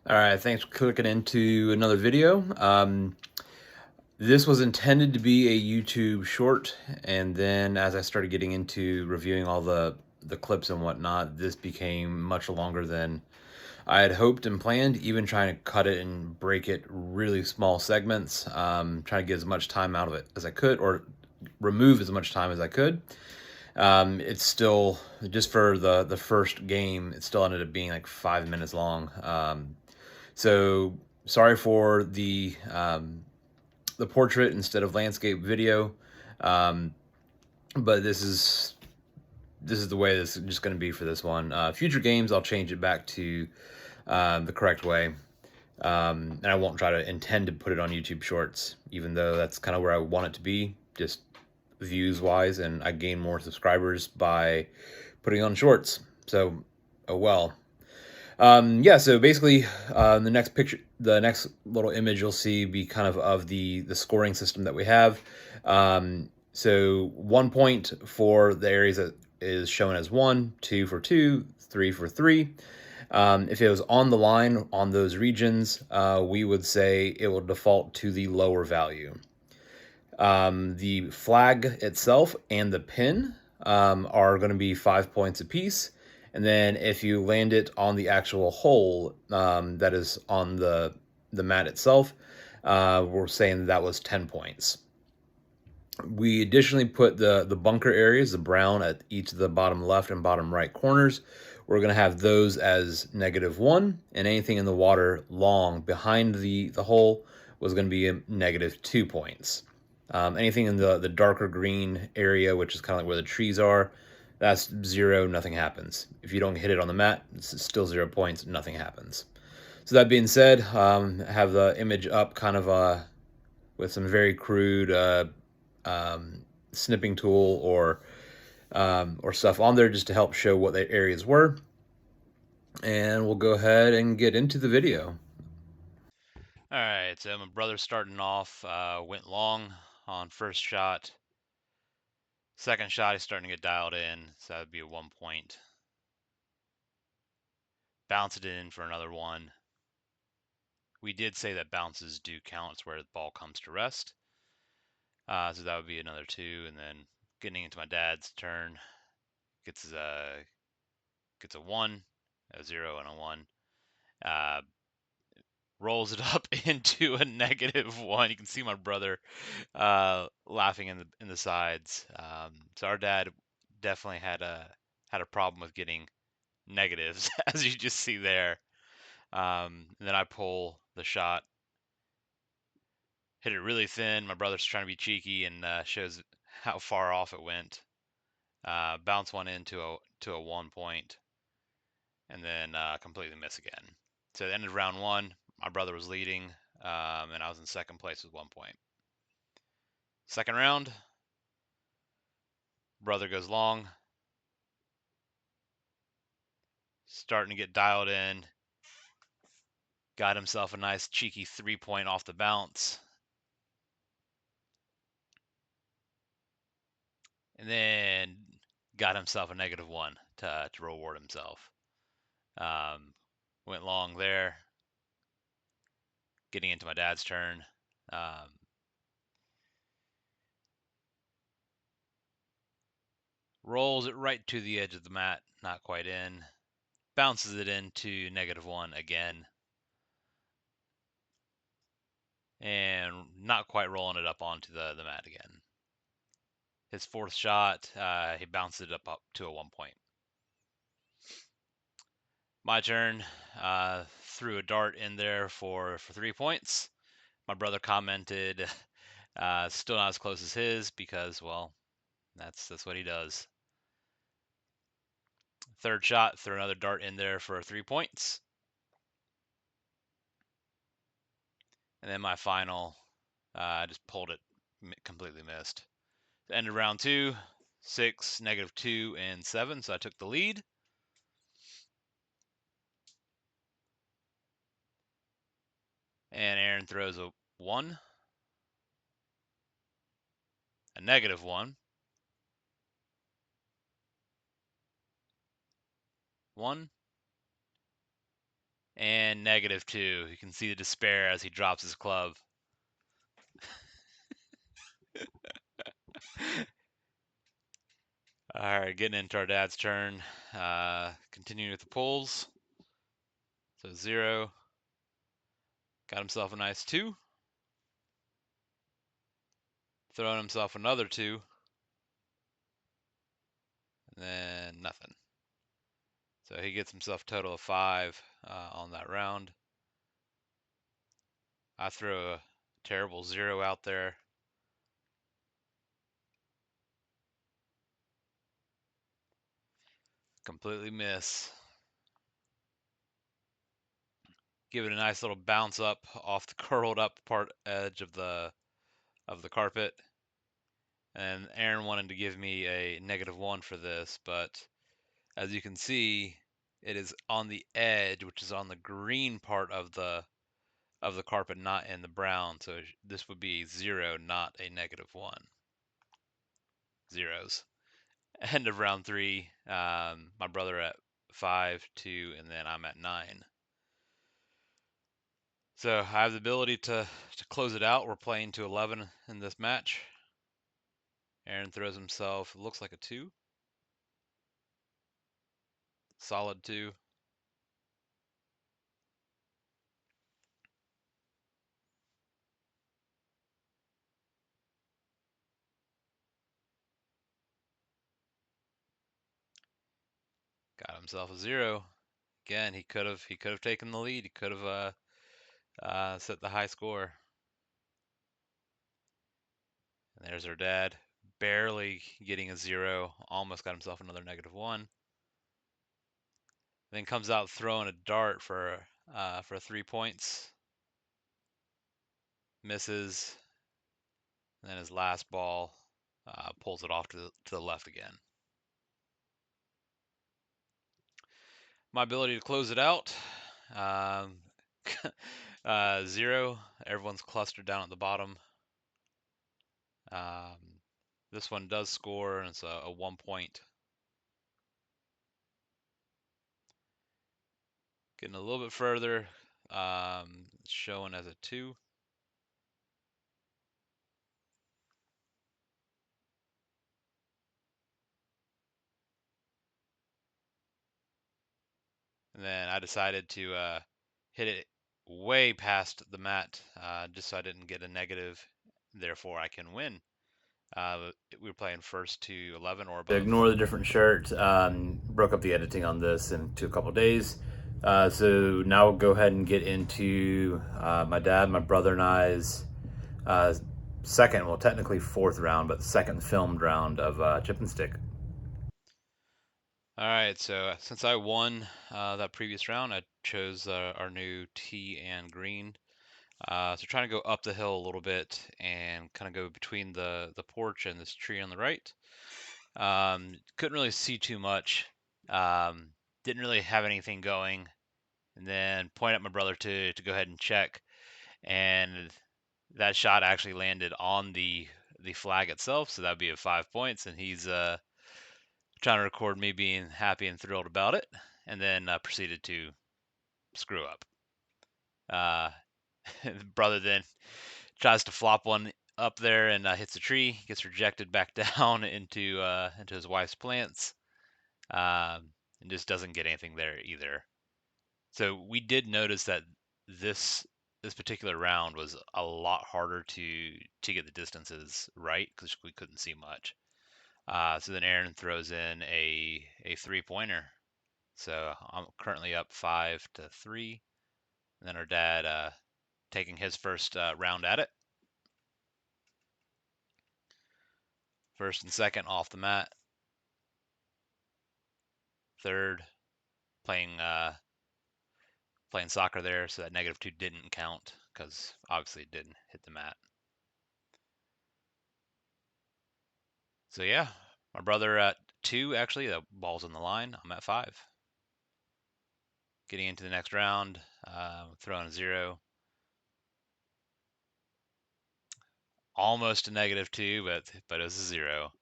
All right, thanks for clicking into another video. This was intended to be a YouTube short, and then as I started getting into reviewing all the clips and whatnot, this became much longer than I had hoped and planned. Even trying to cut it and break it really small segments, trying to get as much time out of it as I could, or remove as much time as I could. It's still just for the first game. It still ended up being like 5 minutes long. So sorry for the portrait instead of landscape video, um, but this is the way this is just going to be for this one. Future games, I'll change it back to the correct way, and I won't try to intend to put it on YouTube Shorts, even though that's kind of where I want it to be, just views wise, and I gain more subscribers by putting on Shorts. So, oh well. Yeah, so basically, the next picture, the next little image you'll see be kind of the scoring system that we have. So 1 point for the areas that is shown as 1, 2 for 2, 3 for 3. If it was on the line on those regions, we would say it will default to the lower value. The flag itself and the pin are going to be 5 points apiece. And then if you land it on the actual hole that is on the mat itself, we're saying that was 10 points. We additionally put the bunker areas, the brown at each of the bottom left and bottom right corners. We're going to have those as -1, and anything in the water long behind the hole was going to be a -2 points. Anything in the darker green area, which is kind of like where the trees are, that's 0, nothing happens. If you don't hit it on the mat, it's still 0 points, nothing happens. So that being said, I have the image up kind of with some very crude um, snipping tool or stuff on there just to help show what the areas were. And we'll go ahead and get into the video. All right, so my brother starting off went long on first shot. Second shot, he's starting to get dialed in, so that would be a 1 point. Bounce it in for another one. We did say that bounces do count. It's where the ball comes to rest. So that would be another 2. And then getting into my dad's turn, gets a 1, a 0, and a 1. Uh, Rolls it up into a -1. You can see my brother laughing in the sides. So our dad definitely had a problem with getting negatives, as you just see there. And then I pull the shot, hit it really thin. My brother's trying to be cheeky and shows how far off it went. Bounce one into a 1 point, and then completely miss again. So the end of round one, my brother was leading, and I was in second place with 1 point. Second round, brother goes long, starting to get dialed in. Got himself a nice cheeky 3 point off the bounce. And then got himself a -1 to reward himself. Um, Went long there. Getting into my dad's turn. Um, Rolls it right to the edge of the mat, not quite in. Bounces it into -1 again. And not quite rolling it up onto the mat again. His fourth shot, he bounced it up to a 1 point. My turn. Threw a dart in there for 3 points. My brother commented, still not as close as his because, well, that's what he does. Third shot, threw another dart in there for 3 points. And then my final, I just pulled it, completely missed. End of round two, 6, -2, and 7. So I took the lead. And Aaron throws a 1, a -1, 1, and -2. You can see the despair as he drops his club. All right, getting into our dad's turn. Continuing with the pulls. So 0. Got himself a nice 2. Throwing himself another 2. And then nothing. So he gets himself a total of 5 on that round. I throw a terrible 0 out there. Completely miss. Give it a nice little bounce up off the curled up part edge of the carpet. And Aaron wanted to give me a -1 for this, but as you can see, it is on the edge, which is on the green part of the carpet, not in the brown. So this would be 0, not a -1. Zeros. End of round 3. My brother at 5, 2, and then I'm at 9. So I have the ability to close it out. We're playing to 11 in this match. Aaron throws himself, it looks like a 2. Solid 2. Got himself a 0. Again, he could have taken the lead. He could have set the high score. And there's our dad, barely getting a 0. Almost got himself another -1. Then comes out throwing a dart for 3 points. Misses. And then his last ball pulls it off to the left again. My ability to close it out. 0. Everyone's clustered down at the bottom. This one does score, and it's a 1 point. Getting a little bit further, showing as a 2. And then I decided to hit it way past the mat, just so I didn't get a negative. Therefore, I can win. We were playing first to 11 or above. Ignore the different shirt. Broke up the editing on this into a couple days. So now we'll go ahead and get into my dad, my brother, and I's second, well, technically fourth round, but the second filmed round of Chip and Stick. All right, so since I won that previous round, I chose our new tea and green. So trying to go up the hill a little bit and kind of go between the porch and this tree on the right. Couldn't really see too much. Didn't really have anything going. And then point at my brother to go ahead and check. And that shot actually landed on the flag itself, so that'd be a 5 points. And he's trying to record me being happy and thrilled about it, and then proceeded to screw up. Brother then tries to flop one up there and hits a tree, gets rejected back down into his wife's plants, and just doesn't get anything there either. So we did notice that this particular round was a lot harder to get the distances right because we couldn't see much. So then Aaron throws in a 3-pointer. So I'm currently up 5-3. And then our dad taking his first round at it. First and second off the mat. Third, playing soccer there, so that -2 didn't count because obviously it didn't hit the mat. So yeah, my brother at 2, actually, the ball's on the line. I'm at 5. Getting into the next round, throwing a 0. Almost a -2, but it was a 0.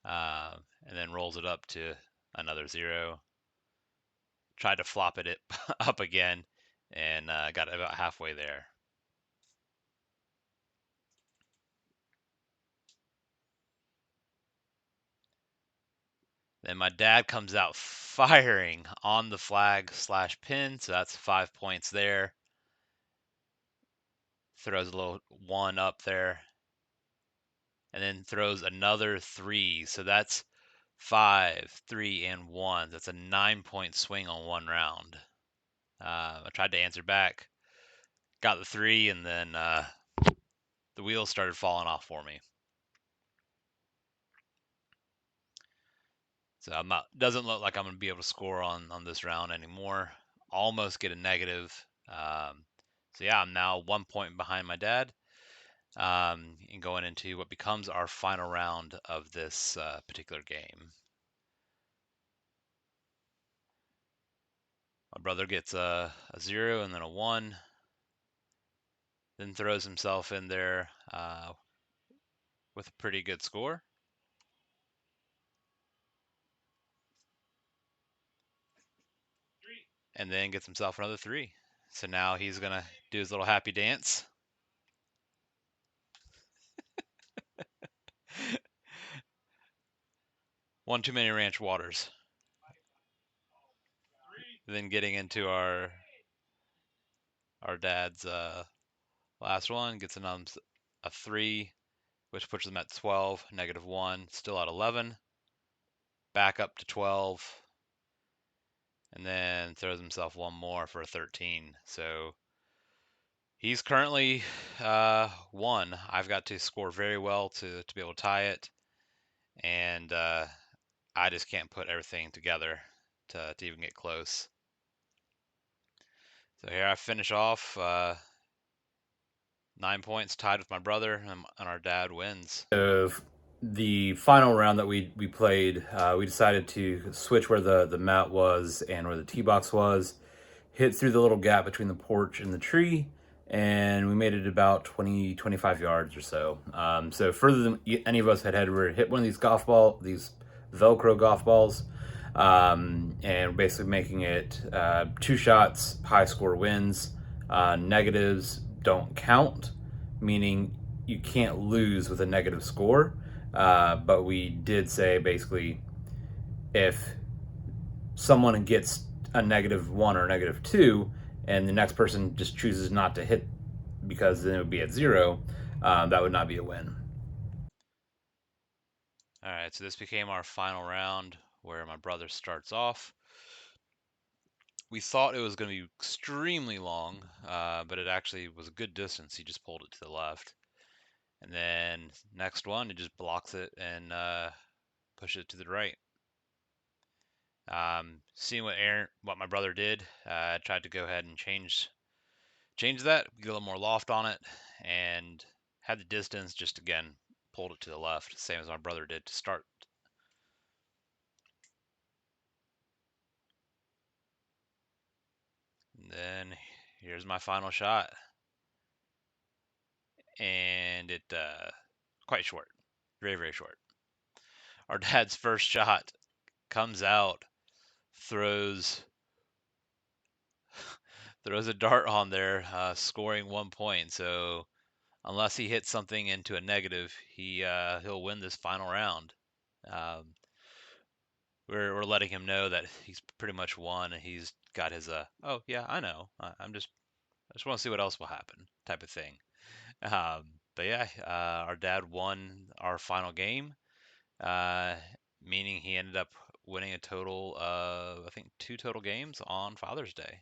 And then rolls it up to another 0. tried to flop it up again, and got about halfway there. Then my dad comes out firing on the flag/pin, so that's 5 points there. Throws a little 1 up there, and then throws another 3. So that's 5, 3, and 1. That's a 9-point swing on one round. I tried to answer back, got the 3, and then the wheels started falling off for me. So doesn't look like I'm going to be able to score on this round anymore. Almost get a negative. So yeah, I'm now 1 point behind my dad. And going into what becomes our final round of this particular game. My brother gets a 0 and then a 1, then throws himself in there with a pretty good score. And then gets himself another 3. So now he's going to do his little happy dance. One too many ranch waters. Then getting into our dad's last one, gets a 3, which puts them at 12, -1, still at 11. Back up to 12, and then throws himself one more for a 13. So he's currently 1. I've got to score very well to be able to tie it, and I just can't put everything together to even get close. So here I finish off 9 points, tied with my brother, and our dad wins. Of the final round that we played, we decided to switch where the mat was and where the tee box was, hit through the little gap between the porch and the tree, and we made it about 25 yards or so. So further than any of us had hit one of these these Velcro golf balls, and basically making it 2 shots, high score wins. Negatives don't count, meaning you can't lose with a negative score. But we did say basically if someone gets a -1 or -2 and the next person just chooses not to hit because then it would be at 0, that would not be a win. All right, so this became our final round where my brother starts off. We thought it was going to be extremely long, but it actually was a good distance. He just pulled it to the left. And then next one, it just blocks it and pushes it to the right. Seeing what my brother did, I tried to go ahead and change that, get a little more loft on it, and had the distance. Just again, pulled it to the left, same as my brother did to start. And then here's my final shot, and it quite short, very very short. Our dad's first shot comes out, throws a dart on there, scoring 1 point. So unless he hits something into a negative, he'll win this final round. Um, we're letting him know that he's pretty much won, and he's got his oh yeah, I know, I just want to see what else will happen type of thing. But yeah, our dad won our final game, uh, meaning he ended up winning a total of I think 2 total games on Father's Day.